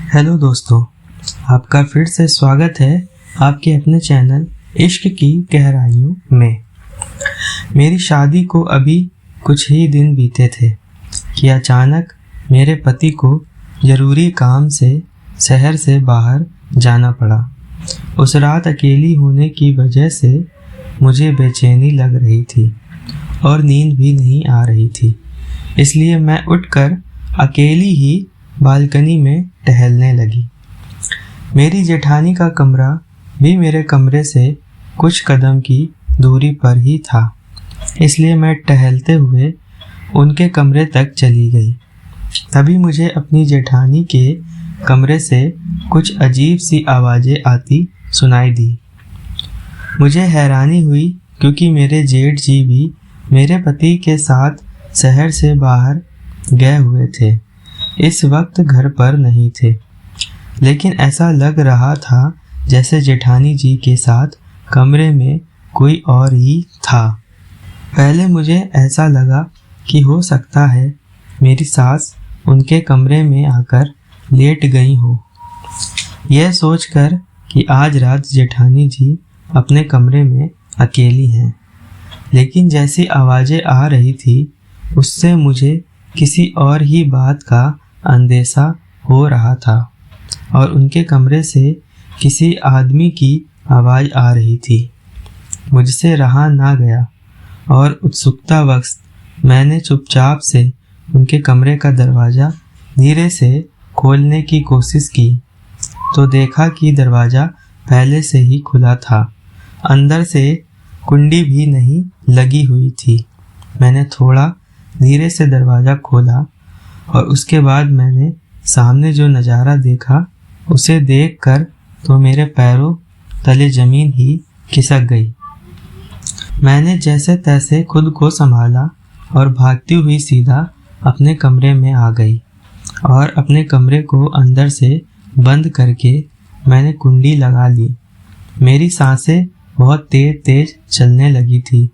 Hello दोस्तों, आपका फिर से स्वागत है आपके अपने चैनल इश्क की गहराइयों में। मेरी शादी को अभी कुछ ही दिन बीते थे कि अचानक मेरे पति को ज़रूरी काम से शहर से बाहर जाना पड़ा। उस रात अकेली होने की वजह से मुझे बेचैनी लग रही थी और नींद भी नहीं आ रही थी, इसलिए मैं उठकर अकेली ही बालकनी में टहलने लगी। मेरी जेठानी का कमरा भी मेरे कमरे से कुछ कदम की दूरी पर ही था, इसलिए मैं टहलते हुए उनके कमरे तक चली गई। तभी मुझे अपनी जेठानी के कमरे से कुछ अजीब सी आवाज़ें आती सुनाई दी। मुझे हैरानी हुई क्योंकि मेरे जेठ जी भी मेरे पति के साथ शहर से बाहर गए हुए थे, इस वक्त घर पर नहीं थे। लेकिन ऐसा लग रहा था जैसे जेठानी जी के साथ कमरे में कोई और ही था। पहले मुझे ऐसा लगा कि हो सकता है मेरी सास उनके कमरे में आकर लेट गई हो। यह सोचकर कि आज रात जेठानी जी अपने कमरे में अकेली हैं। लेकिन जैसी आवाज़ें आ रही थी उससे मुझे किसी और ही बात का अंदेशा हो रहा था और उनके कमरे से किसी आदमी की आवाज़ आ रही थी। मुझसे रहा ना गया और उत्सुकतावश मैंने चुपचाप से उनके कमरे का दरवाज़ा धीरे से खोलने की कोशिश की तो देखा कि दरवाज़ा पहले से ही खुला था। अंदर से कुंडी भी नहीं लगी हुई थी। मैंने थोड़ा धीरे से दरवाज़ा खोला और उसके बाद मैंने सामने जो नज़ारा देखा उसे देखकर तो मेरे पैरों तले ज़मीन ही खिसक गई। मैंने जैसे तैसे खुद को संभाला और भागती हुई सीधा अपने कमरे में आ गई और अपने कमरे को अंदर से बंद करके मैंने कुंडी लगा ली। मेरी सांसें बहुत तेज़ तेज़ चलने लगी थी।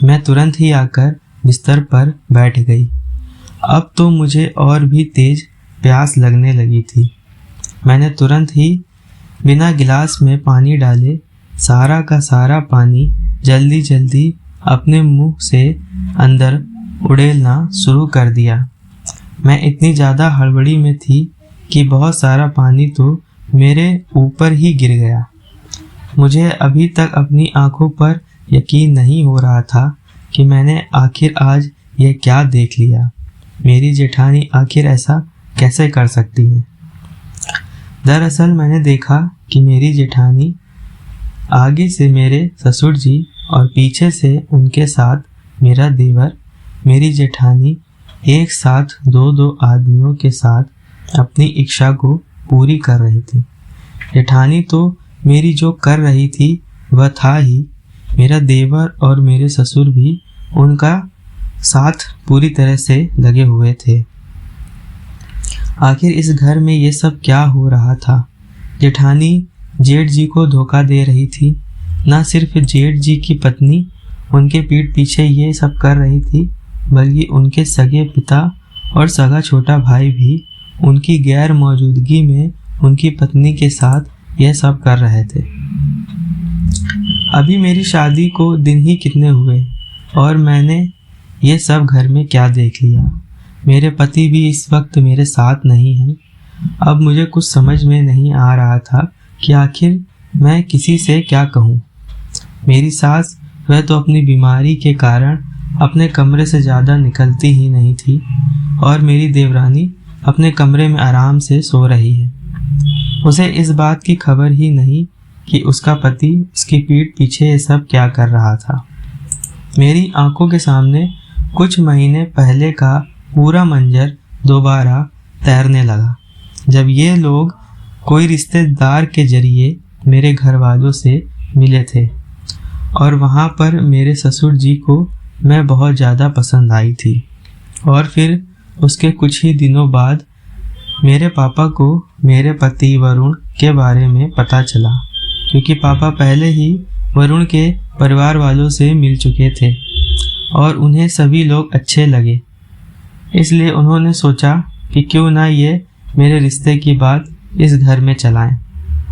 मैं तुरंत ही आकर बिस्तर पर बैठ गई। अब तो मुझे और भी तेज प्यास लगने लगी थी। मैंने तुरंत ही बिना गिलास में पानी डाले सारा का सारा पानी जल्दी जल्दी अपने मुंह से अंदर उड़ेलना शुरू कर दिया। मैं इतनी ज़्यादा हड़बड़ी में थी कि बहुत सारा पानी तो मेरे ऊपर ही गिर गया। मुझे अभी तक अपनी आंखों पर यकीन नहीं हो रहा था कि मैंने आखिर आज यह क्या देख लिया। मेरी जेठानी आखिर ऐसा कैसे कर सकती है। दरअसल मैंने देखा कि मेरी जेठानी आगे से मेरे ससुर जी और पीछे से उनके साथ मेरा देवर, मेरी जेठानी एक साथ दो आदमियों के साथ अपनी इच्छा को पूरी कर रही थी। जेठानी तो मेरी जो कर रही थी वह था ही, मेरा देवर और मेरे ससुर भी उनका साथ पूरी तरह से लगे हुए थे। आखिर इस घर में ये सब क्या हो रहा था। जेठानी जेठ जी को धोखा दे रही थी। न सिर्फ जेठ जी की पत्नी उनके पीठ पीछे ये सब कर रही थी, बल्कि उनके सगे पिता और सगा छोटा भाई भी उनकी गैर मौजूदगी में उनकी पत्नी के साथ यह सब कर रहे थे। अभी मेरी शादी को दिन ही कितने हुए और मैंने ये सब घर में क्या देख लिया। मेरे पति भी इस वक्त मेरे साथ नहीं हैं। अब मुझे कुछ समझ में नहीं आ रहा था कि आखिर मैं किसी से क्या कहूँ। मेरी सास, वह तो अपनी बीमारी के कारण अपने कमरे से ज़्यादा निकलती ही नहीं थी और मेरी देवरानी अपने कमरे में आराम से सो रही है। उसे इस बात की खबर ही नहीं कि उसका पति उसकी पीठ पीछे ये सब क्या कर रहा था। मेरी आंखों के सामने कुछ महीने पहले का पूरा मंजर दोबारा तैरने लगा, जब ये लोग कोई रिश्तेदार के जरिए मेरे घर वालों से मिले थे और वहाँ पर मेरे ससुर जी को मैं बहुत ज़्यादा पसंद आई थी। और फिर उसके कुछ ही दिनों बाद मेरे पापा को मेरे पति वरुण के बारे में पता चला, क्योंकि पापा पहले ही वरुण के परिवार वालों से मिल चुके थे और उन्हें सभी लोग अच्छे लगे। इसलिए उन्होंने सोचा कि क्यों ना ये मेरे रिश्ते की बात इस घर में चलाएं।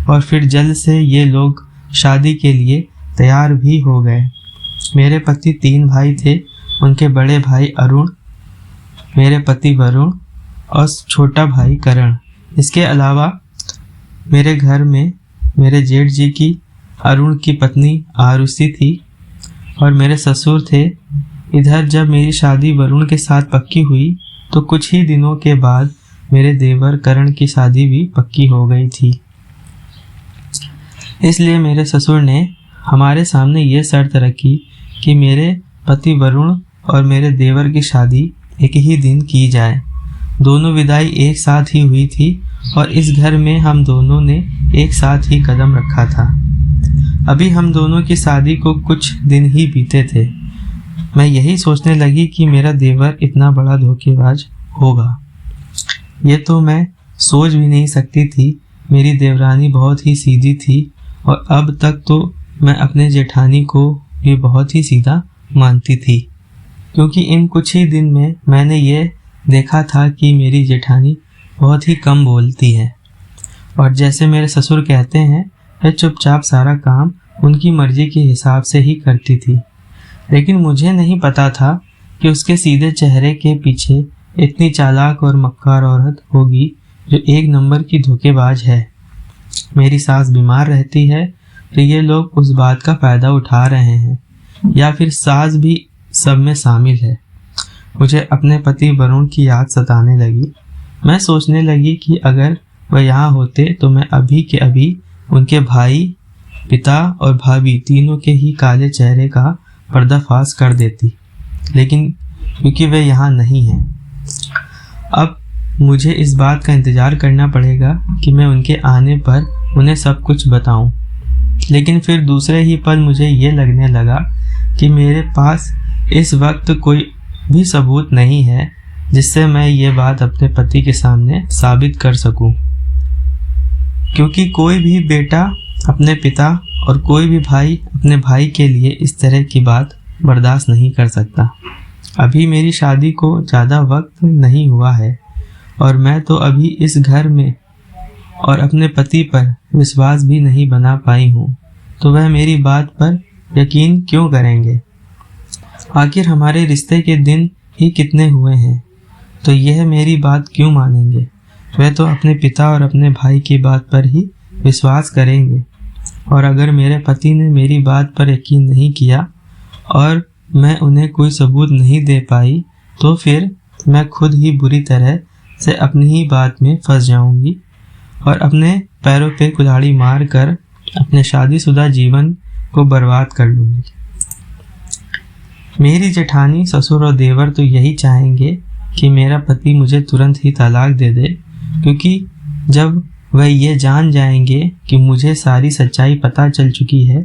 और फिर जल्द से ये लोग शादी के लिए तैयार भी हो गए। मेरे पति 3 भाई थे। उनके बड़े भाई अरुण, मेरे पति वरुण और छोटा भाई करण। इसके अलावा मेरे घर में मेरे जेठ जी की अरुण की पत्नी आरुषि थी और मेरे ससुर थे। इधर जब मेरी शादी वरुण के साथ पक्की हुई तो कुछ ही दिनों के बाद मेरे देवर करण की शादी भी पक्की हो गई थी। इसलिए मेरे ससुर ने हमारे सामने ये शर्त रखी कि मेरे पति वरुण और मेरे देवर की शादी एक ही दिन की जाए। दोनों विदाई एक साथ ही हुई थी और इस घर में हम दोनों ने एक साथ ही कदम रखा था। अभी हम दोनों की शादी को कुछ दिन ही बीते थे। मैं यही सोचने लगी कि मेरा देवर इतना बड़ा धोखेबाज होगा, ये तो मैं सोच भी नहीं सकती थी। मेरी देवरानी बहुत ही सीधी थी और अब तक तो मैं अपने जेठानी को भी बहुत ही सीधा मानती थी, क्योंकि इन कुछ ही दिन में मैंने ये देखा था कि मेरी जेठानी बहुत ही कम बोलती है और जैसे मेरे ससुर कहते हैं, वह चुपचाप सारा काम उनकी मर्जी के हिसाब से ही करती थी। लेकिन मुझे नहीं पता था कि उसके सीधे चेहरे के पीछे इतनी चालाक और मक्कार औरत होगी जो एक नंबर की धोखेबाज है। मेरी सास बीमार रहती है तो ये लोग उस बात का फ़ायदा उठा रहे हैं या फिर सास भी सब में शामिल है। मुझे अपने पति वरुण की याद सताने लगी। मैं सोचने लगी कि अगर वह यहाँ होते तो मैं अभी के अभी उनके भाई, पिता और भाभी तीनों के ही काले चेहरे का पर्दाफाश कर देती। लेकिन क्योंकि वे यहाँ नहीं हैं, अब मुझे इस बात का इंतज़ार करना पड़ेगा कि मैं उनके आने पर उन्हें सब कुछ बताऊं। लेकिन फिर दूसरे ही पल मुझे ये लगने लगा कि मेरे पास इस वक्त कोई भी सबूत नहीं है जिससे मैं ये बात अपने पति के सामने साबित कर सकूं, क्योंकि कोई भी बेटा अपने पिता और कोई भी भाई अपने भाई के लिए इस तरह की बात बर्दाश्त नहीं कर सकता। अभी मेरी शादी को ज़्यादा वक्त नहीं हुआ है और मैं तो अभी इस घर में और अपने पति पर विश्वास भी नहीं बना पाई हूँ, तो वह मेरी बात पर यकीन क्यों करेंगे? आखिर हमारे रिश्ते के दिन ही कितने हुए हैं, तो यह मेरी बात क्यों मानेंगे? वह तो अपने पिता और अपने भाई की बात पर ही विश्वास करेंगे। और अगर मेरे पति ने मेरी बात पर यकीन नहीं किया और मैं उन्हें कोई सबूत नहीं दे पाई, तो फिर मैं खुद ही बुरी तरह से अपनी ही बात में फंस जाऊंगी और अपने पैरों पे कुल्हाड़ी मार कर अपने शादीशुदा जीवन को बर्बाद कर लूँगी। मेरी जेठानी, ससुर और देवर तो यही चाहेंगे कि मेरा पति मुझे तुरंत ही तलाक दे दे, क्योंकि जब वह ये जान जाएंगे कि मुझे सारी सच्चाई पता चल चुकी है,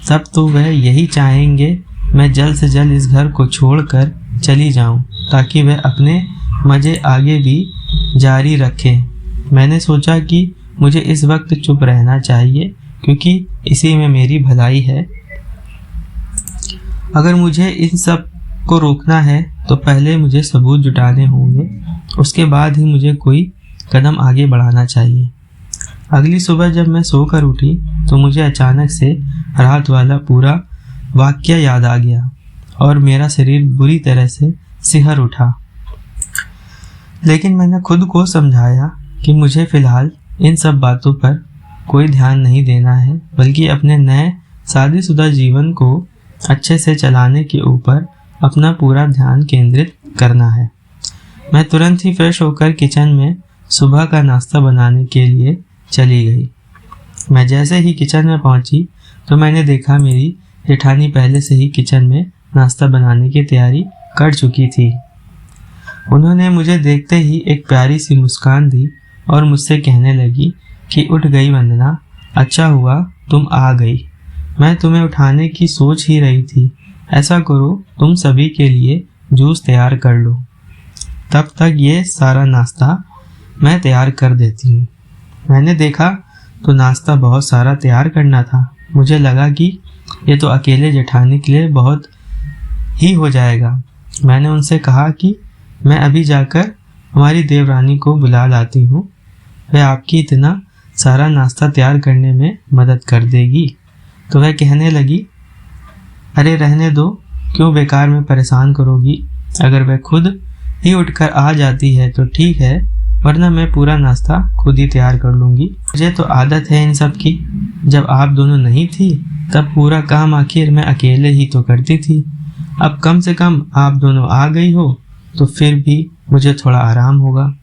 तब तो वह यही चाहेंगे मैं जल्द से जल्द इस घर को छोड़कर चली जाऊं, ताकि वह अपने मज़े आगे भी जारी रखें। मैंने सोचा कि मुझे इस वक्त चुप रहना चाहिए, क्योंकि इसी में मेरी भलाई है। अगर मुझे इन सब को रोकना है तो पहले मुझे सबूत जुटाने होंगे, उसके बाद ही मुझे कोई कदम आगे बढ़ाना चाहिए। अगली सुबह जब मैं सोकर उठी तो मुझे अचानक से रात वाला पूरा वाक़या याद आ गया और मेरा शरीर बुरी तरह से सिहर उठा। लेकिन मैंने खुद को समझाया कि मुझे फ़िलहाल इन सब बातों पर कोई ध्यान नहीं देना है, बल्कि अपने नए शादीशुदा जीवन को अच्छे से चलाने के ऊपर अपना पूरा ध्यान केंद्रित करना है। मैं तुरंत ही फ्रेश होकर किचन में सुबह का नाश्ता बनाने के लिए चली गई। मैं जैसे ही किचन में पहुंची तो मैंने देखा मेरी जेठानी पहले से ही किचन में नाश्ता बनाने की तैयारी कर चुकी थी। उन्होंने मुझे देखते ही एक प्यारी सी मुस्कान दी और मुझसे कहने लगी कि उठ गई वंदना, अच्छा हुआ तुम आ गई। मैं तुम्हें उठाने की सोच ही रही थी। ऐसा करो, तुम सभी के लिए जूस तैयार कर लो, तब तक ये सारा नाश्ता मैं तैयार कर देती हूँ। मैंने देखा तो नाश्ता बहुत सारा तैयार करना था। मुझे लगा कि ये तो अकेले जेठानी के लिए बहुत ही हो जाएगा। मैंने उनसे कहा कि मैं अभी जाकर हमारी देवरानी को बुला लाती हूँ, वह आपकी इतना सारा नाश्ता तैयार करने में मदद कर देगी। तो वह कहने लगी, अरे रहने दो, क्यों बेकार में परेशान करोगी। अगर वह खुद ही उठकर आ जाती है तो ठीक है, वरना मैं पूरा नाश्ता खुद ही तैयार कर लूँगी। मुझे तो आदत है इन सब की। जब आप दोनों नहीं थी तब पूरा काम आखिर मैं अकेले ही तो करती थी। अब कम से कम आप दोनों आ गई हो तो फिर भी मुझे थोड़ा आराम होगा।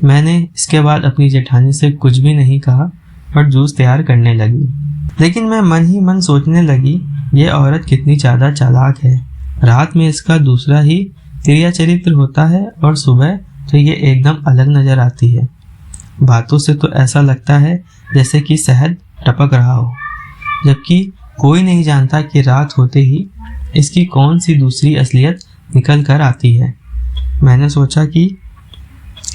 मैंने इसके बाद अपनी जेठानी से कुछ भी नहीं कहा और जूस तैयार करने लगी। लेकिन मैं मन ही मन सोचने लगी, ये औरत कितनी ज़्यादा चालाक है। रात में इसका दूसरा ही तिरिया चरित्र होता है और सुबह तो ये एकदम अलग नजर आती है। बातों से तो ऐसा लगता है जैसे कि शहद टपक रहा हो, जबकि कोई नहीं जानता कि रात होते ही इसकी कौन सी दूसरी असलियत निकल कर आती है। मैंने सोचा कि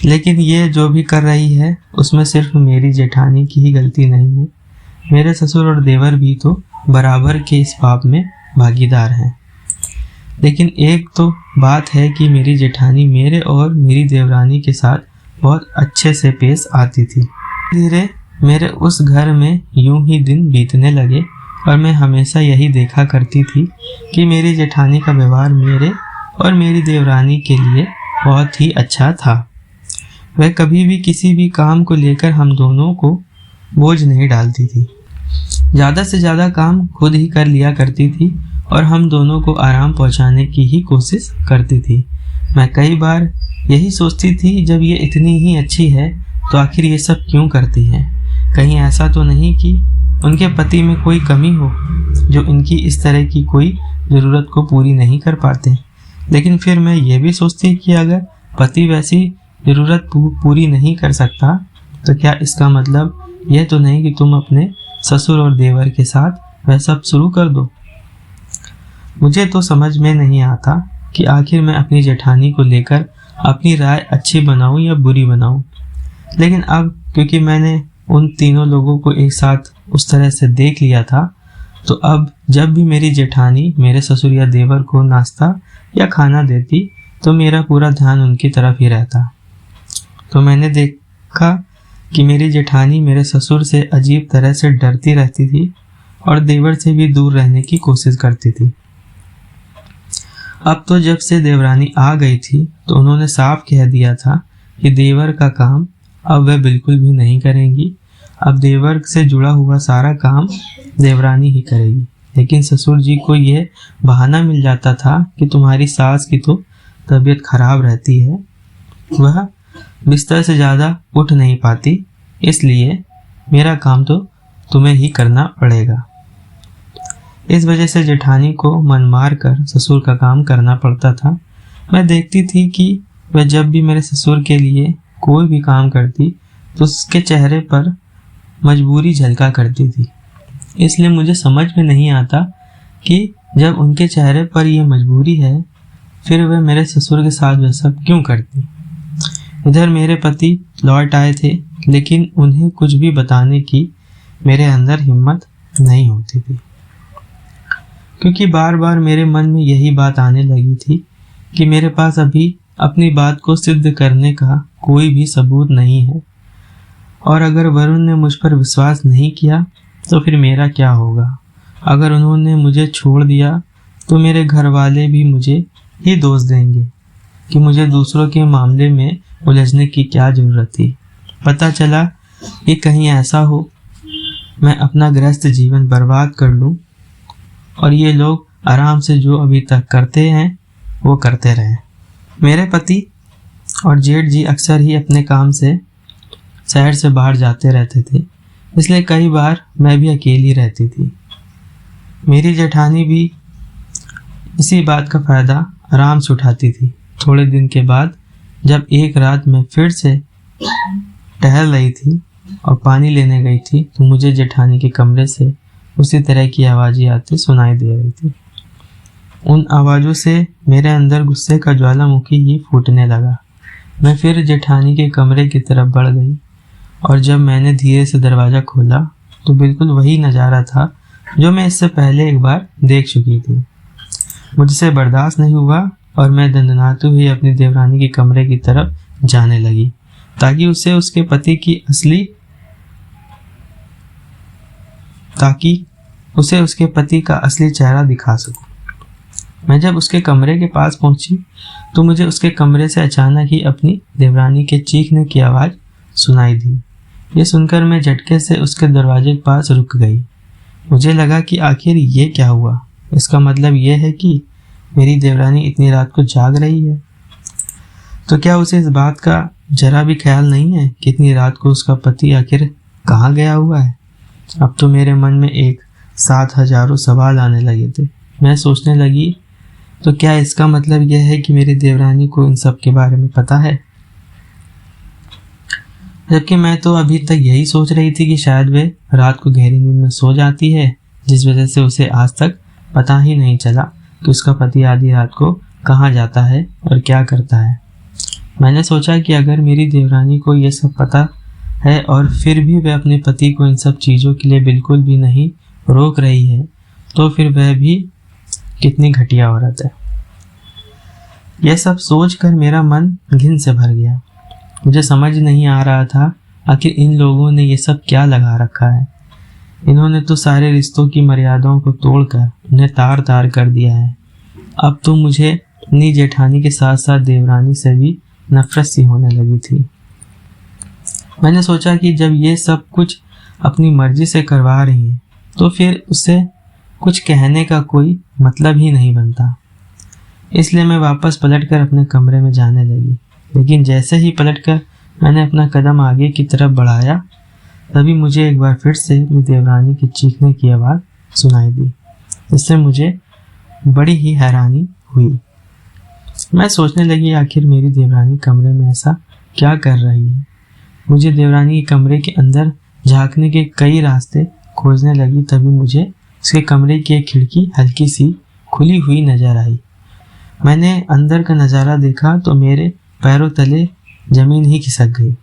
लेकिन ये जो भी कर रही है उसमें सिर्फ मेरी जेठानी की ही गलती नहीं है। मेरे ससुर और देवर भी तो बराबर के इस पाप में भागीदार हैं। लेकिन एक तो बात है कि मेरी जेठानी मेरे और मेरी देवरानी के साथ बहुत अच्छे से पेश आती थी। धीरे मेरे उस घर में यूं ही दिन बीतने लगे और मैं हमेशा यही देखा करती थी कि मेरी जेठानी का व्यवहार मेरे और मेरी देवरानी के लिए बहुत ही अच्छा था। वह कभी भी किसी भी काम को लेकर हम दोनों को बोझ नहीं डालती थी। ज़्यादा से ज़्यादा काम खुद ही कर लिया करती थी और हम दोनों को आराम पहुंचाने की ही कोशिश करती थी। मैं कई बार यही सोचती थी, जब ये इतनी ही अच्छी है तो आखिर ये सब क्यों करती है। कहीं ऐसा तो नहीं कि उनके पति में कोई कमी हो जो इनकी इस तरह की कोई ज़रूरत को पूरी नहीं कर पाते। लेकिन फिर मैं ये भी सोचती कि अगर पति वैसी ज़रूरत पूरी नहीं कर सकता तो क्या इसका मतलब यह तो नहीं कि तुम अपने ससुर और देवर के साथ वह सब शुरू कर दो। मुझे तो समझ में नहीं आता कि आखिर मैं अपनी जेठानी को लेकर अपनी राय अच्छी बनाऊं या बुरी बनाऊं। लेकिन अब क्योंकि मैंने उन तीनों लोगों को एक साथ उस तरह से देख लिया था, तो अब जब भी मेरी जेठानी मेरे ससुर या देवर को नाश्ता या खाना देती तो मेरा पूरा ध्यान उनकी तरफ ही रहता। तो मैंने देखा कि मेरी जेठानी मेरे ससुर से अजीब तरह से डरती रहती थी और देवर से भी दूर रहने की कोशिश करती थी। अब तो जब से देवरानी आ गई थी तो उन्होंने साफ कह दिया था कि देवर का काम अब वह बिल्कुल भी नहीं करेंगी। अब देवर से जुड़ा हुआ सारा काम देवरानी ही करेगी। लेकिन ससुर जी को यह बहाना मिल जाता था कि तुम्हारी सास की तो तबीयत खराब रहती है, वह बिस्तर से ज़्यादा उठ नहीं पाती, इसलिए मेरा काम तो तुम्हें ही करना पड़ेगा। इस वजह से जेठानी को मन मार कर ससुर का काम करना पड़ता था। मैं देखती थी कि वह जब भी मेरे ससुर के लिए कोई भी काम करती तो उसके चेहरे पर मजबूरी झलका करती थी। इसलिए मुझे समझ में नहीं आता कि जब उनके चेहरे पर यह मजबूरी है, फिर वह मेरे ससुर के साथ वह सब क्यों करती। इधर मेरे पति लौट आए थे, लेकिन उन्हें कुछ भी बताने की मेरे अंदर हिम्मत नहीं होती थी, क्योंकि बार बार मेरे मन में यही बात आने लगी थी कि मेरे पास अभी अपनी बात को सिद्ध करने का कोई भी सबूत नहीं है, और अगर वरुण ने मुझ पर विश्वास नहीं किया तो फिर मेरा क्या होगा। अगर उन्होंने मुझे छोड़ दिया तो मेरे घर वाले भी मुझे ही दोष देंगे कि मुझे दूसरों के मामले में उलझने की क्या ज़रूरत थी। पता चला कि कहीं ऐसा हो मैं अपना गृहस्थ जीवन बर्बाद कर लूं और ये लोग आराम से जो अभी तक करते हैं वो करते रहें। मेरे पति और जेठ जी अक्सर ही अपने काम से शहर से बाहर जाते रहते थे, इसलिए कई बार मैं भी अकेली रहती थी। मेरी जेठानी भी इसी बात का फ़ायदा आराम से उठाती थी। थोड़े दिन के बाद जब एक रात मैं फिर से टहल रही थी और पानी लेने गई थी तो मुझे जेठानी के कमरे से उसी तरह की आवाज़ें आती सुनाई दे रही थी। उन आवाज़ों से मेरे अंदर गुस्से का ज्वालामुखी ही फूटने लगा। मैं फिर जेठानी के कमरे की तरफ बढ़ गई और जब मैंने धीरे से दरवाज़ा खोला तो बिल्कुल वही नज़ारा था जो मैं इससे पहले एक बार देख चुकी थी। मुझसे बर्दाश्त नहीं हुआ और मैं दंदनाते हुए अपनी देवरानी के कमरे की तरफ जाने लगी। ताकि उसे उसके पति का असली चेहरा दिखा सकूं। मैं जब उसके कमरे के पास पहुंची तो मुझे उसके कमरे से अचानक ही अपनी देवरानी के चीखने की आवाज़ सुनाई दी। ये सुनकर मैं झटके से उसके दरवाजे के पास रुक गई। मुझे लगा कि आखिर ये क्या हुआ। इसका मतलब ये है कि मेरी देवरानी इतनी रात को जाग रही है। तो क्या उसे इस बात का जरा भी ख्याल नहीं है कि इतनी रात को उसका पति आखिर कहाँ गया हुआ है? अब तो मेरे मन में एक साथ हजारों सवाल आने लगे थे। मैं सोचने लगी, तो क्या इसका मतलब यह है कि मेरी देवरानी को इन सब के बारे में पता है? जबकि मैं तो अभी तक यही सोच रही थी कि शायद वे रात को गहरी नींद में सो जाती है, जिस वजह से उसे आज तक पता ही नहीं चला कि उसका पति आधी रात को कहाँ जाता है और क्या करता है। मैंने सोचा कि अगर मेरी देवरानी को ये सब पता है और फिर भी वह अपने पति को इन सब चीज़ों के लिए बिल्कुल भी नहीं रोक रही है, तो फिर वह भी कितनी घटिया औरत है। यह सब सोचकर मेरा मन घिन से भर गया। मुझे समझ नहीं आ रहा था आखिर इन लोगों ने ये सब क्या लगा रखा है। इन्होंने तो सारे रिश्तों की मर्यादाओं को तोड़कर उन्हें तार तार कर दिया है। अब तो मुझे अपनी जेठानी के साथ साथ देवरानी से भी नफरत सी होने लगी थी। मैंने सोचा कि जब ये सब कुछ अपनी मर्जी से करवा रही है तो फिर उसे कुछ कहने का कोई मतलब ही नहीं बनता। इसलिए मैं वापस पलटकर अपने कमरे में जाने लगी। लेकिन जैसे ही पलटकर मैंने अपना कदम आगे की तरफ बढ़ाया, तभी मुझे एक बार फिर से अपनी देवरानी की चीखने की आवाज़ सुनाई दी, जिससे मुझे बड़ी ही हैरानी हुई। मैं सोचने लगी, आखिर मेरी देवरानी कमरे में ऐसा क्या कर रही है। मुझे देवरानी के कमरे के अंदर झांकने के कई रास्ते खोजने लगी। तभी मुझे उसके कमरे की एक खिड़की हल्की सी खुली हुई नजर आई। मैंने अंदर का नज़ारा देखा तो मेरे पैरों तले जमीन ही खिसक गई।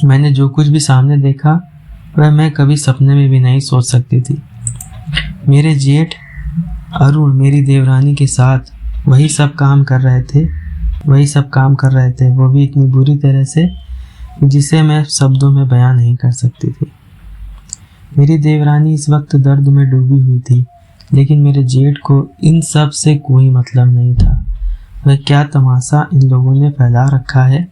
मैंने जो कुछ भी सामने देखा वह मैं कभी सपने में भी नहीं सोच सकती थी। मेरे जेठ अरुण मेरी देवरानी के साथ वही सब काम कर रहे थे, वो भी इतनी बुरी तरह से जिसे मैं शब्दों में बयान नहीं कर सकती थी। मेरी देवरानी इस वक्त दर्द में डूबी हुई थी, लेकिन मेरे जेठ को इन सब से कोई मतलब नहीं था। वह क्या तमाशा इन लोगों ने फैला रखा है।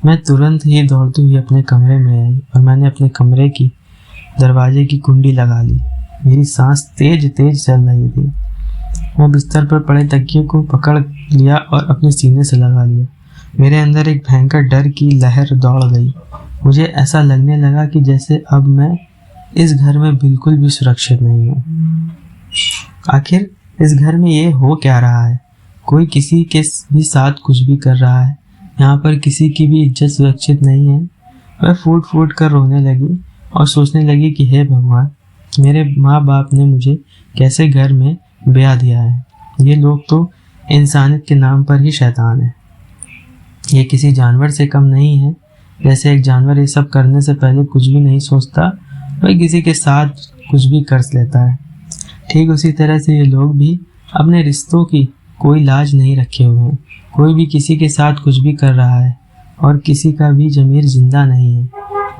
मैं तुरंत ही दौड़ती हुई अपने कमरे में आई और मैंने अपने कमरे की दरवाजे की कुंडी लगा ली। मेरी सांस तेज तेज चल रही थी। मैं बिस्तर पर पड़े तकिए को पकड़ लिया और अपने सीने से लगा लिया। मेरे अंदर एक भयंकर डर की लहर दौड़ गई। मुझे ऐसा लगने लगा कि जैसे अब मैं इस घर में बिल्कुल भी सुरक्षित नहीं हूँ। आखिर इस घर में ये हो क्या रहा है? कोई किसी के भी साथ कुछ भी कर रहा है। यहाँ पर किसी की भी इज्जत सुरक्षित नहीं है। वह फूट फूट कर रोने लगी और सोचने लगी कि हे भगवान, मेरे माँ बाप ने मुझे कैसे घर में ब्याह दिया है। ये लोग तो इंसानियत के नाम पर ही शैतान है। ये किसी जानवर से कम नहीं है। जैसे एक जानवर ये सब करने से पहले कुछ भी नहीं सोचता, वह किसी के साथ कुछ भी कर लेता है। ठीक उसी तरह से ये लोग भी अपने रिश्तों की कोई लाज नहीं रखे हुए हैं। कोई भी किसी के साथ कुछ भी कर रहा है और किसी का भी ज़मीर जिंदा नहीं है।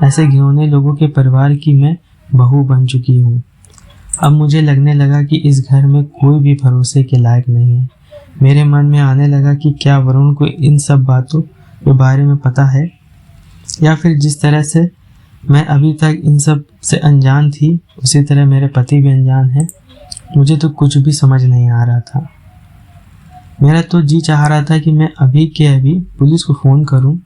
ऐसे घिनौने लोगों के परिवार की मैं बहू बन चुकी हूँ। अब मुझे लगने लगा कि इस घर में कोई भी भरोसे के लायक नहीं है। मेरे मन में आने लगा कि क्या वरुण को इन सब बातों के बारे में पता है, या फिर जिस तरह से मैं अभी तक इन सब से अनजान थी उसी तरह मेरे पति भी अनजान है। मुझे तो कुछ भी समझ नहीं आ रहा था। मेरा तो जी चाह रहा था कि मैं अभी के अभी पुलिस को फ़ोन करूं,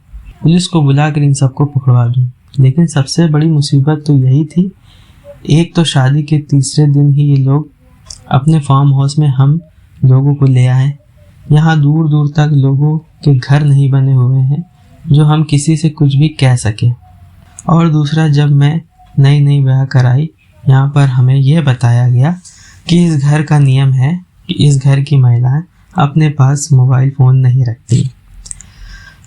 पुलिस को बुलाकर इन सबको पकड़वा दूं। लेकिन सबसे बड़ी मुसीबत तो यही थी, एक तो शादी के तीसरे दिन ही ये लोग अपने फार्म हाउस में हम लोगों को ले आए। यहाँ दूर दूर तक लोगों के घर नहीं बने हुए हैं जो हम किसी से कुछ भी कह सके। और दूसरा, जब मैं नई नई ब्याह कराई, यहाँ पर हमें यह बताया गया कि इस घर का नियम है कि इस घर की महिलाएं अपने पास मोबाइल फ़ोन नहीं रखती।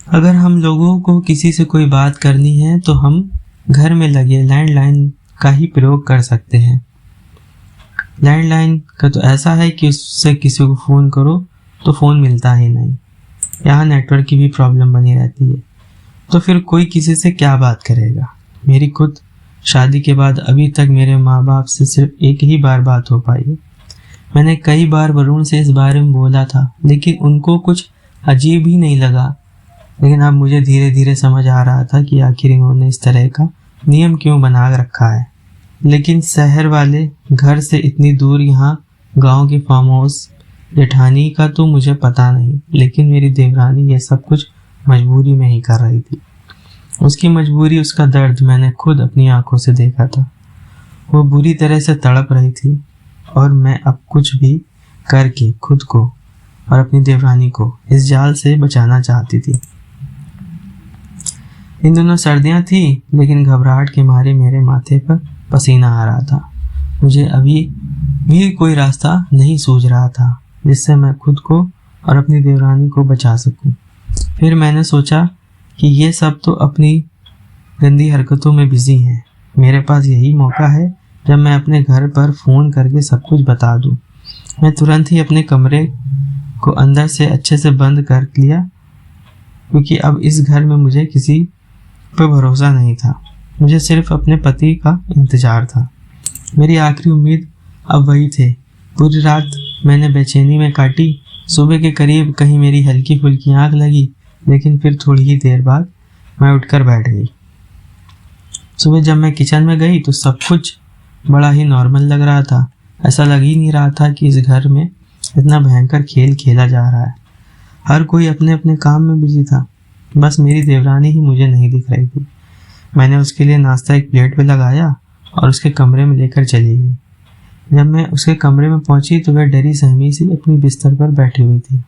अगर हम लोगों को किसी से कोई बात करनी है तो हम घर में लगे लैंडलाइन का ही प्रयोग कर सकते हैं। लैंडलाइन का तो ऐसा है कि उससे किसी को फ़ोन करो तो फ़ोन मिलता ही नहीं। यहाँ नेटवर्क की भी प्रॉब्लम बनी रहती है। तो फिर कोई किसी से क्या बात करेगा। मेरी खुद शादी के बाद अभी तक मेरे माँ बाप से सिर्फ एक ही बार बात हो पाई। मैंने कई बार वरुण से इस बारे में बोला था, लेकिन उनको कुछ अजीब ही नहीं लगा। लेकिन अब मुझे धीरे धीरे समझ आ रहा था कि आखिर इन्होंने इस तरह का नियम क्यों बना रखा है। लेकिन शहर वाले घर से इतनी दूर यहाँ गांव के फार्म हाउस जेठानी का तो मुझे पता नहीं, लेकिन मेरी देवरानी ये सब कुछ मजबूरी में ही कर रही थी। उसकी मजबूरी, उसका दर्द मैंने खुद अपनी आंखों से देखा था। वो बुरी तरह से तड़प रही थी और मैं अब कुछ भी करके खुद को और अपनी देवरानी को इस जाल से बचाना चाहती थी। इन दोनों सर्दियां थी, लेकिन घबराहट के मारे मेरे माथे पर पसीना आ रहा था। मुझे अभी भी कोई रास्ता नहीं सूझ रहा था जिससे मैं खुद को और अपनी देवरानी को बचा सकूं। फिर मैंने सोचा कि ये सब तो अपनी गंदी हरकतों में बिजी हैं। मेरे पास यही मौका है जब मैं अपने घर पर फ़ोन करके सब कुछ बता दूं। मैं तुरंत ही अपने कमरे को अंदर से अच्छे से बंद कर लिया, क्योंकि अब इस घर में मुझे किसी पर भरोसा नहीं था। मुझे सिर्फ अपने पति का इंतज़ार था। मेरी आखिरी उम्मीद अब वही थे। पूरी रात मैंने बेचैनी में काटी। सुबह के करीब कहीं मेरी हल्की फुल्की आँख लगी, लेकिन फिर थोड़ी ही देर बाद मैं उठकर बैठ गई। सुबह जब मैं किचन में गई तो सब कुछ बड़ा ही नॉर्मल लग रहा था। ऐसा लग ही नहीं रहा था कि इस घर में इतना भयंकर खेल खेला जा रहा है। हर कोई अपने अपने काम में बिजी था। बस मेरी देवरानी ही मुझे नहीं दिख रही थी। मैंने उसके लिए नाश्ता एक प्लेट पे लगाया और उसके कमरे में लेकर चली गई। जब मैं उसके कमरे में पहुंची तो वह डरी सहमी सी अपनी बिस्तर पर बैठी हुई थी।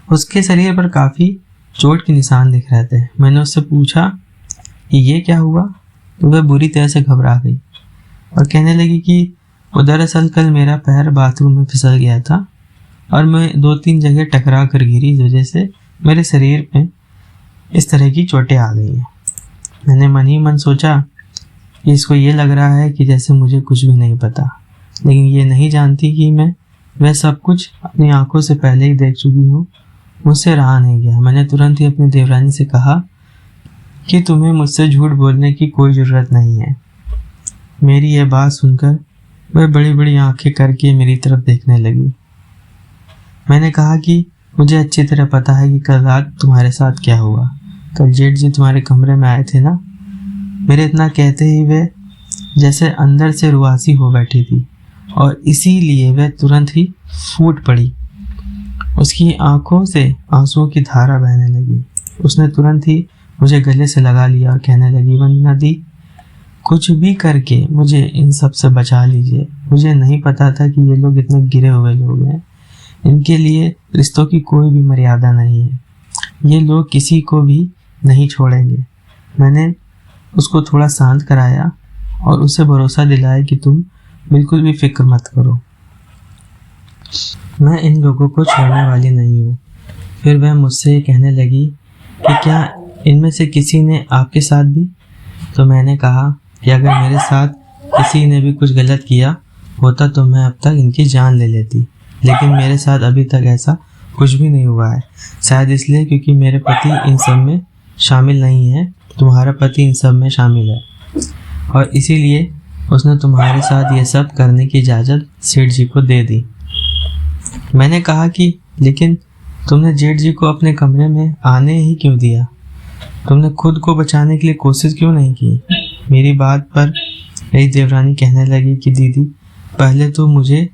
उसके शरीर पर काफ़ी चोट के निशान दिख रहे थे। मैंने उससे पूछा कि ये क्या हुआ, तो वह बुरी तरह से घबरा गई और कहने लगी कि वो दरअसल कल मेरा पैर बाथरूम में फिसल गया था और मैं 2-3 जगह टकरा कर गिरी, इस वजह से मेरे शरीर में इस तरह की चोटें आ गई हैं। मैंने मन ही मन सोचा कि इसको ये लग रहा है कि जैसे मुझे कुछ भी नहीं पता, लेकिन ये नहीं जानती कि मैं वह सब कुछ अपनी आंखों से पहले ही देख चुकी हूँ। मुझसे रहा नहीं गया। मैंने तुरंत ही अपनी देवरानी से कहा कि तुम्हें मुझसे झूठ बोलने की कोई ज़रूरत नहीं है। मेरी यह बात सुनकर वह बड़ी बड़ी आंखें करके मेरी तरफ देखने लगी। मैंने कहा कि मुझे अच्छी तरह पता है कि कल रात तुम्हारे साथ क्या हुआ। कल जेठ जी तुम्हारे कमरे में आए थे ना। मेरे इतना कहते ही वह जैसे अंदर से रुआसी हो बैठी थी और इसीलिए वह तुरंत ही फूट पड़ी। उसकी आंखों से आंसुओं की धारा बहने लगी। उसने तुरंत ही मुझे गले से लगा लिया और कहने लगी, वंदना दी, कुछ भी करके मुझे इन सब से बचा लीजिए। मुझे नहीं पता था कि ये लोग इतने गिरे हुए लोग हैं। इनके लिए रिश्तों की कोई भी मर्यादा नहीं है। ये लोग किसी को भी नहीं छोड़ेंगे। मैंने उसको थोड़ा शांत कराया और उसे भरोसा दिलाया कि तुम बिल्कुल भी फिक्र मत करो, मैं इन लोगों को छोड़ने वाली नहीं हूँ। फिर वह मुझसे ये कहने लगी कि क्या इनमें से किसी ने आपके साथ भी? तो मैंने कहा कि अगर मेरे साथ किसी ने भी कुछ गलत किया होता तो मैं अब तक इनकी जान ले लेती, लेकिन मेरे साथ अभी तक ऐसा कुछ भी नहीं हुआ है। शायद इसलिए क्योंकि मेरे पति इन सब में शामिल नहीं है। तुम्हारा पति इन सब में शामिल है और इसीलिए उसने तुम्हारे साथ ये सब करने की इजाज़त सेठ जी को दे दी। मैंने कहा कि लेकिन तुमने जेठ जी को अपने कमरे में आने ही क्यों दिया? तुमने खुद को बचाने के लिए कोशिश क्यों नहीं की? मेरी बात पर मेरी देवरानी कहने लगी कि दीदी, पहले तो मुझे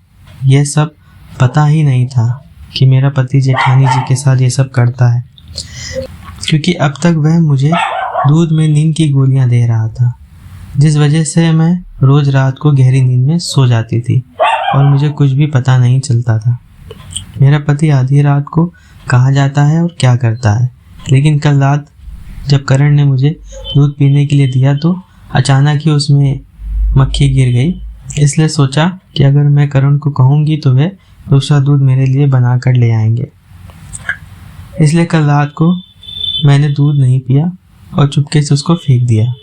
यह सब पता ही नहीं था कि मेरा पति जेठानी जी के साथ ये सब करता है, क्योंकि अब तक वह मुझे दूध में नींद की गोलियां दे रहा था, जिस वजह से मैं रोज़ रात को गहरी नींद में सो जाती थी और मुझे कुछ भी पता नहीं चलता था मेरा पति आधी रात को कहाँ जाता है और क्या करता है। लेकिन कल रात जब करण ने मुझे दूध पीने के लिए दिया तो अचानक ही उसमें मक्खी गिर गई। इसलिए सोचा कि अगर मैं करण को कहूँगी तो वह दूसरा दूध मेरे लिए बना कर ले आएंगे। इसलिए कल रात को मैंने दूध नहीं पिया और चुपके से उसको फेंक दिया।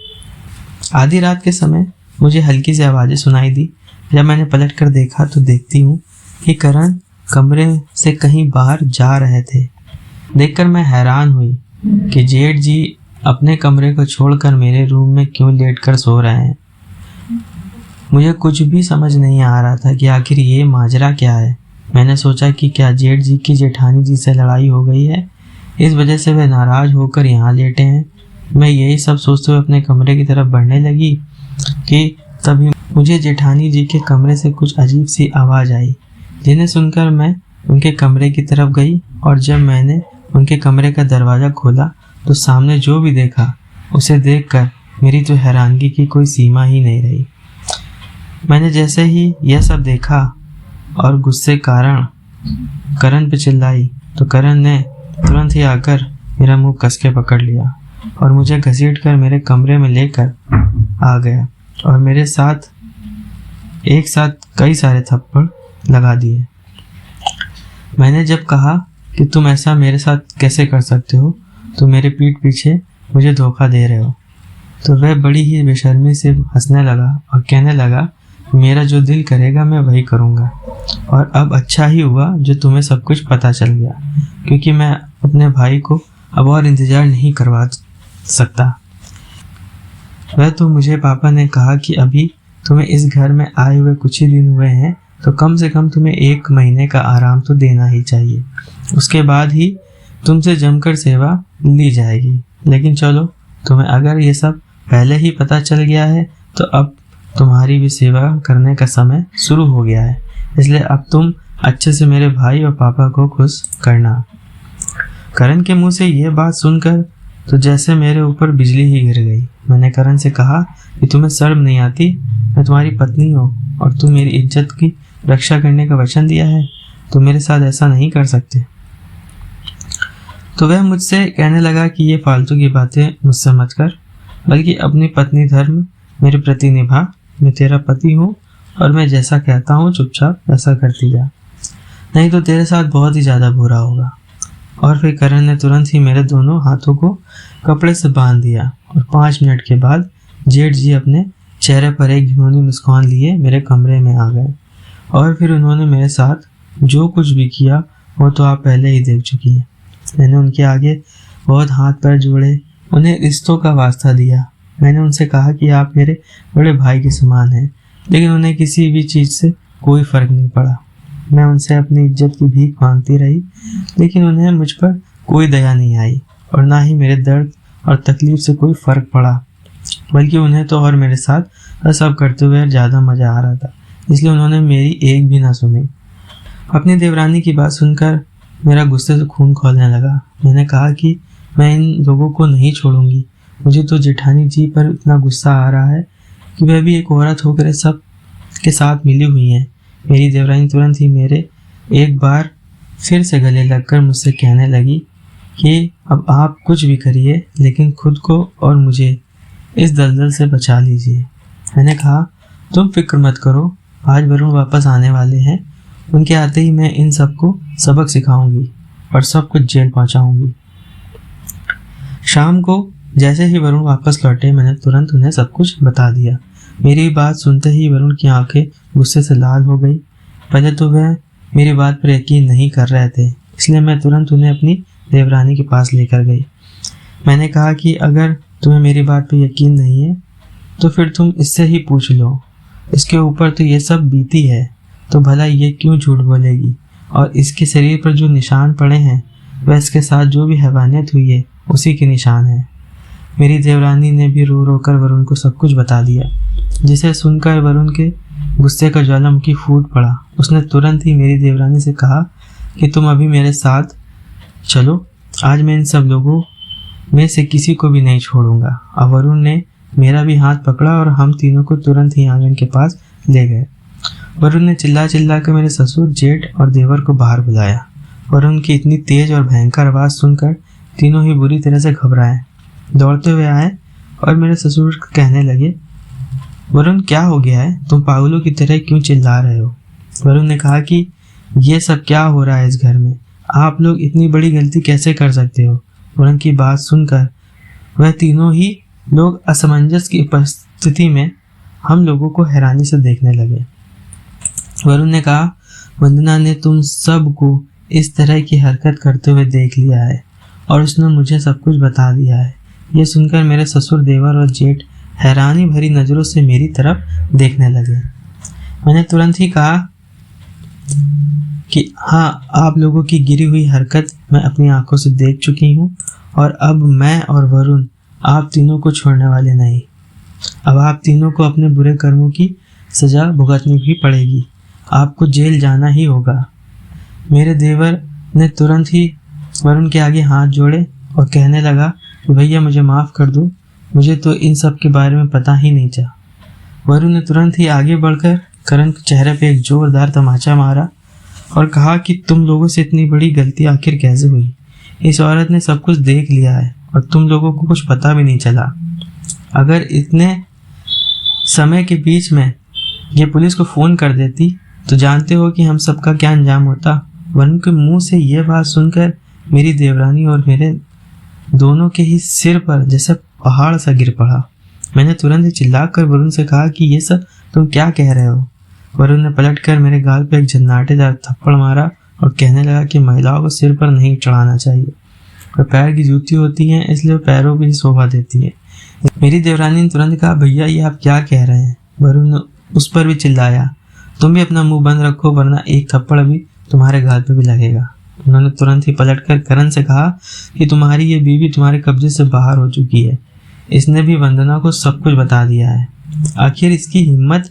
आधी रात के समय मुझे हल्की सी आवाज़ें सुनाई दी। जब मैंने पलट कर देखा तो देखती हूँ कि करण कमरे से कहीं बाहर जा रहे थे। देखकर मैं हैरान हुई। कि जेठ जी अपने कमरे को छोड़कर मेरे रूम में क्यों लेटकर सो रहे हैं। मुझे कुछ भी समझ नहीं आ रहा था कि आखिर ये माजरा क्या है। मैंने सोचा कि क्या जेठ जी की जेठानी जी से लड़ाई हो गई है, इस वजह से वे नाराज होकर यहाँ लेटे हैं। मैं यही सब सोचते हुए अपने कमरे की तरफ बढ़ने लगी कि तभी मुझे जेठानी जी के कमरे से कुछ अजीब सी आवाज़ आई, जिन्हें सुनकर मैं उनके कमरे की तरफ गई। और जब मैंने उनके कमरे का दरवाज़ा खोला तो सामने जो भी देखा उसे देखकर मेरी तो हैरानगी की कोई सीमा ही नहीं रही। मैंने जैसे ही यह सब देखा और गुस्से कारण करण पे चिल्लाई तो करण ने तुरंत ही आकर मेरा मुंह कस के पकड़ लिया और मुझे घसीटकर मेरे कमरे में लेकर आ गया और मेरे साथ एक साथ कई सारे थप्पड़ लगा दिए। मैंने जब कहा कि तुम ऐसा मेरे साथ कैसे कर सकते हो, तो मेरे पीठ पीछे मुझे धोखा दे रहे हो, तो वह बड़ी ही बेशर्मी से हंसने लगा और कहने लगा, मेरा जो दिल करेगा मैं वही करूँगा। और अब अच्छा ही हुआ जो तुम्हें सब कुछ पता चल गया, क्योंकि मैं अपने भाई को अब और इंतज़ार नहीं करवा सकता। वह तो मुझे पापा ने कहा कि अभी तुम्हें इस घर में आए हुए कुछ ही दिन हुए हैं, तो कम से कम तुम्हें 1 महीने का आराम तो देना ही चाहिए। उसके बाद ही तुमसे जमकर सेवा ली जाएगी। लेकिन चलो, तुम्हें अगर ये सब पहले ही पता चल गया है तो अब तुम्हारी भी सेवा करने का समय शुरू हो गया है, इसलिए अब तुम अच्छे से मेरे भाई और पापा को खुश करना। करण के मुंह से ये बात सुनकर तो जैसे मेरे ऊपर बिजली ही गिर गई। मैंने करण से कहा कि तुम्हें शर्म नहीं आती, मैं तुम्हारी पत्नी हूँ और तुम मेरी इज्जत की रक्षा करने का वचन दिया है, तो मेरे साथ ऐसा नहीं कर सकते। तो वह मुझसे कहने लगा कि ये फालतू की बातें मुझसे मत कर, बल्कि अपनी पत्नी धर्म मेरे प्रति निभा। मैं तेरा पति हूँ और मैं जैसा कहता हूँ चुपचाप वैसा करती जा, नहीं तो तेरे साथ बहुत ही ज़्यादा बुरा होगा। और फिर करण ने तुरंत ही मेरे दोनों हाथों को कपड़े से बांध दिया और 5 मिनट के बाद जेठ जी अपने चेहरे पर एक घिनौनी मुस्कान लिए मेरे कमरे में आ गए। और फिर उन्होंने मेरे साथ जो कुछ भी किया वो तो आप पहले ही देख चुकी हैं। मैंने उनके आगे बहुत हाथ पैर जोड़े, उन्हें रिश्तों का वास्ता दिया। मैंने उनसे कहा कि आप मेरे बड़े भाई के समान हैं, लेकिन उन्हें किसी भी चीज़ से कोई फ़र्क नहीं पड़ा। मैं उनसे अपनी इज्जत की भीख मांगती रही, लेकिन उन्हें मुझ पर कोई दया नहीं आई और ना ही मेरे दर्द और तकलीफ से कोई फ़र्क पड़ा, बल्कि उन्हें तो और मेरे साथ सब करते हुए ज़्यादा मज़ा आ रहा था, इसलिए उन्होंने मेरी एक भी ना सुनी। अपनी देवरानी की बात सुनकर मेरा गुस्से से खून खौलने लगा। मैंने कहा कि मैं इन लोगों को नहीं छोड़ूंगी। मुझे तो जेठानी जी पर इतना गुस्सा आ रहा है कि वह भी एक औरत होकर सब के साथ मिली हुई हैं। मेरी देवरानी तुरंत ही मेरे एक बार फिर से गले लगकर मुझसे कहने लगी कि अब आप कुछ भी करिए, लेकिन खुद को और मुझे इस दलदल से बचा लीजिए। मैंने कहा, तुम फिक्र मत करो, आज वरुण वापस आने वाले हैं, उनके आते ही मैं इन सबको सबक सिखाऊंगी और सब कुछ जेल पहुंचाऊंगी। शाम को जैसे ही वरुण वापस लौटे, मैंने तुरंत उन्हें सब कुछ बता दिया। मेरी बात सुनते ही वरुण की आंखें गुस्से से लाल हो गई। पहले तो वह मेरी बात पर यकीन नहीं कर रहे थे, इसलिए मैं तुरंत उन्हें अपनी देवरानी के पास लेकर गई। मैंने कहा कि अगर तुम्हें मेरी बात पर यकीन नहीं है तो फिर तुम इससे ही पूछ लो, इसके ऊपर तो ये सब बीती है, तो भला ये क्यों झूठ बोलेगी। और इसके शरीर पर जो निशान पड़े हैं वह इसके साथ जो भी हैवानियत हुई है उसी के निशान है। मेरी देवरानी ने भी रो रो कर वरुण को सब कुछ बता दिया, जिसे सुनकर वरुण के गुस्से का ज्वालामुखी फूट पड़ा। उसने तुरंत ही मेरी देवरानी से कहा कि तुम अभी मेरे साथ चलो, आज मैं इन सब लोगों में से किसी को भी नहीं छोड़ूंगा। अब वरुण ने मेरा भी हाथ पकड़ा और हम तीनों को तुरंत ही आंगन के पास ले गए। वरुण ने चिल्ला चिल्ला कर मेरे ससुर, जेठ और देवर को बाहर बुलाया। वरुण की इतनी तेज और भयंकर आवाज़ सुनकर तीनों ही बुरी तरह से घबराए, दौड़ते हुए आए और मेरे ससुर कहने लगे, वरुण क्या हो गया है, तुम पागलों की तरह क्यों चिल्ला रहे हो। वरुण ने कहा कि ये सब क्या हो रहा है इस घर में, आप लोग इतनी बड़ी गलती कैसे कर सकते हो। वरुण की बात सुनकर वह तीनों ही लोग असमंजस की उपस्थिति में हम लोगों को हैरानी से देखने लगे। वरुण ने कहा, वंदना ने तुम सबको इस तरह की हरकत करते हुए देख लिया है और उसने मुझे सब कुछ बता दिया है। ये सुनकर मेरे ससुर, देवर और जेठ हैरानी भरी नज़रों से मेरी तरफ देखने लगे। मैंने तुरंत ही कहा कि हाँ, आप लोगों की गिरी हुई हरकत मैं अपनी आंखों से देख चुकी हूँ और अब मैं और वरुण आप तीनों को छोड़ने वाले नहीं। अब आप तीनों को अपने बुरे कर्मों की सजा भुगतनी भी पड़ेगी। आपको जेल जाना ही होगा। मेरे देवर ने तुरंत ही वरुण के आगे हाथ जोड़े और कहने लगा कि भैया मुझे माफ़ कर दो, मुझे तो इन सब के बारे में पता ही नहीं था। वरुण ने तुरंत ही आगे बढ़कर करण के चेहरे पे एक जोरदार तमाचा मारा और कहा कि तुम लोगों से इतनी बड़ी गलती आखिर कैसे हुई? इस औरत ने सब कुछ देख लिया है और तुम लोगों को कुछ पता भी नहीं चला। अगर इतने समय के बीच में ये पुलिस को फ़ोन कर देती तो जानते हो कि हम सबका क्या अंजाम होता। वरुण के मुंह से ये बात सुनकर मेरी देवरानी और मेरे दोनों के ही सिर पर जैसे पहाड़ सा गिर पड़ा। मैंने तुरंत ही चिल्लाकर वरुण से कहा कि ये सब तुम क्या कह रहे हो? वरुण ने पलटकर मेरे गाल पर एक झन्नाटेदार थप्पड़ मारा और कहने लगा कि महिलाओं को सिर पर नहीं चढ़ाना चाहिए। वे पैर की जूती होती हैं, इसलिए पैरों की शोभा देती है। मेरी देवरानी ने तुरंत कहा, भैया ये आप क्या कह रहे हैं? वरुण ने उस पर भी चिल्लाया, तुम भी अपना मुंह बंद रखो वरना एक थप्पड़ भी तुम्हारे गाल पे भी लगेगा। उन्होंने तुरंत ही पलटकर करण से कहा कि तुम्हारी ये बीवी तुम्हारे कब्जे से बाहर हो चुकी है। इसने भी वंदना को सब कुछ बता दिया है। आखिर इसकी हिम्मत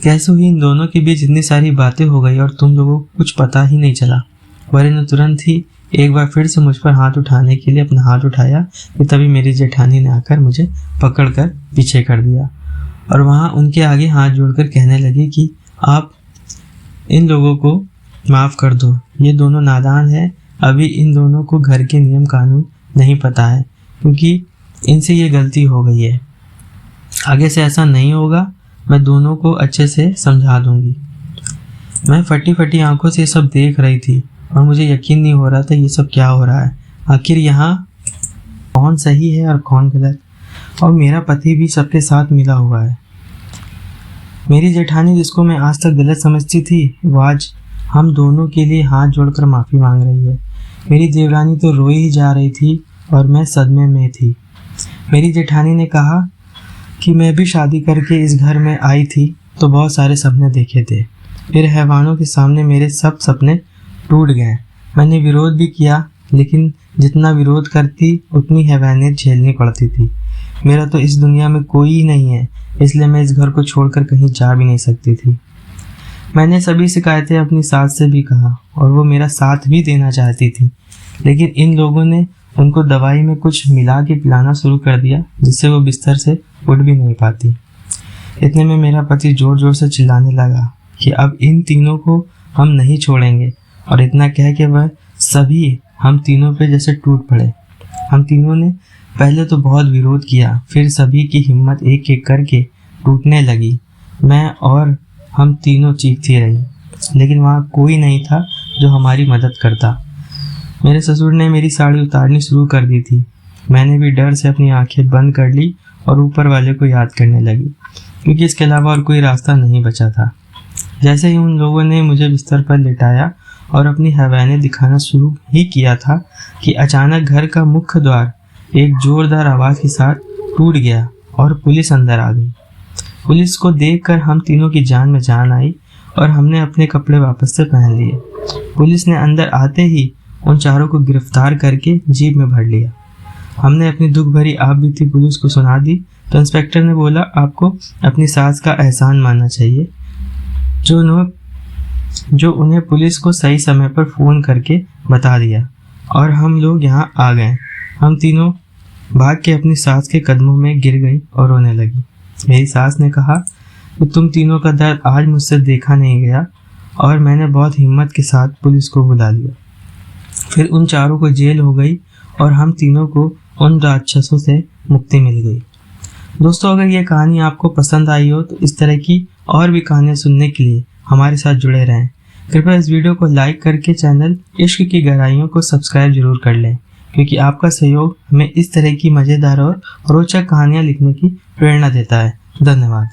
कैसे हुई? इन दोनों के बीच इतनी सारी बातें हो गई और तुम लोगों को कुछ पता ही नहीं चला। वरुण ने तुरंत ही एक बार फिर से मुझ पर हाथ उठाने के लिए अपना हाथ उठाया कि तभी मेरी जेठानी ने आकर मुझे पकड़कर पीछे कर दिया और वहाँ उनके आगे हाथ जोड़कर कहने लगी कि आप इन लोगों को माफ़ कर दो, ये दोनों नादान हैं। अभी इन दोनों को घर के नियम कानून नहीं पता है क्योंकि इनसे ये गलती हो गई है। आगे से ऐसा नहीं होगा, मैं दोनों को अच्छे से समझा दूंगी। मैं फटी फटी आंखों से ये सब देख रही थी और मुझे यकीन नहीं हो रहा था ये सब क्या हो रहा है। आखिर यहाँ कौन सही है और कौन गलत? और मेरा पति भी सबके साथ मिला हुआ है। मेरी जेठानी जिसको मैं आज तक गलत समझती थी वो आज हम दोनों के लिए हाथ जोड़कर माफ़ी मांग रही है। मेरी देवरानी तो रोई ही जा रही थी और मैं सदमे में थी। मेरी जेठानी ने कहा कि मैं भी शादी करके इस घर में आई थी तो बहुत सारे सपने देखे थे, फिर हैवानों के सामने मेरे सब सपने टूट गए। मैंने विरोध भी किया लेकिन जितना विरोध करती उतनी हैवानियत झेलनी पड़ती थी। मेरा तो इस दुनिया में कोई ही नहीं है, इसलिए मैं इस घर को छोड़कर कहीं जा भी नहीं सकती थी। मैंने सभी शिकायतें अपनी सास से भी कहा और वो मेरा साथ भी देना चाहती थी, लेकिन इन लोगों ने उनको दवाई में कुछ मिला के पिलाना शुरू कर दिया जिससे वो बिस्तर से उठ भी नहीं पाती। इतने में मेरा पति जोर जोर से चिल्लाने लगा कि अब इन तीनों को हम नहीं छोड़ेंगे और इतना कह के वह सभी हम तीनों पे जैसे टूट पड़े। हम तीनों ने पहले तो बहुत विरोध किया, फिर सभी की हिम्मत एक एक करके टूटने लगी। मैं और हम तीनों चीखती रही, लेकिन वहाँ कोई नहीं था जो हमारी मदद करता। मेरे ससुर ने मेरी साड़ी उतारनी शुरू कर दी थी। मैंने भी डर से अपनी आंखें बंद कर ली और ऊपर वाले को याद करने लगी क्योंकि इसके अलावा और कोई रास्ता नहीं बचा था। जैसे ही उन लोगों ने मुझे बिस्तर पर लिटाया और अपनी हैवानियत दिखाना शुरू ही किया था कि अचानक घर का मुख्य द्वार एक जोरदार आवाज़ के साथ टूट गया और पुलिस अंदर आ गई। पुलिस को देखकर हम तीनों की जान में जान आई और हमने अपने कपड़े वापस से पहन लिए। पुलिस ने अंदर आते ही उन चारों को गिरफ्तार करके जीप में भर लिया। हमने अपनी दुख भरी आप बीती पुलिस को सुना दी तो इंस्पेक्टर ने बोला, आपको अपनी सास का एहसान मानना चाहिए जो उन्हें पुलिस को सही समय पर फ़ोन करके बता दिया और हम लोग यहाँ आ गए। हम तीनों भाग के अपनी सास के कदमों में गिर गई और रोने लगी। मेरी सास ने कहा कि तुम तीनों का दर्द आज मुझसे देखा नहीं गया और मैंने बहुत हिम्मत के साथ पुलिस को बुला लिया। फिर उन चारों को जेल हो गई और हम तीनों को उन राक्षसों से मुक्ति मिल गई। दोस्तों, अगर ये कहानी आपको पसंद आई हो तो इस तरह की और भी कहानियाँ सुनने के लिए हमारे साथ जुड़े रहें। कृपया इस वीडियो को लाइक करके चैनल इश्क की गहराइयों को सब्सक्राइब जरूर कर लें, क्योंकि आपका सहयोग हमें इस तरह की मज़ेदार और रोचक कहानियाँ लिखने की प्रेरणा देता है। धन्यवाद।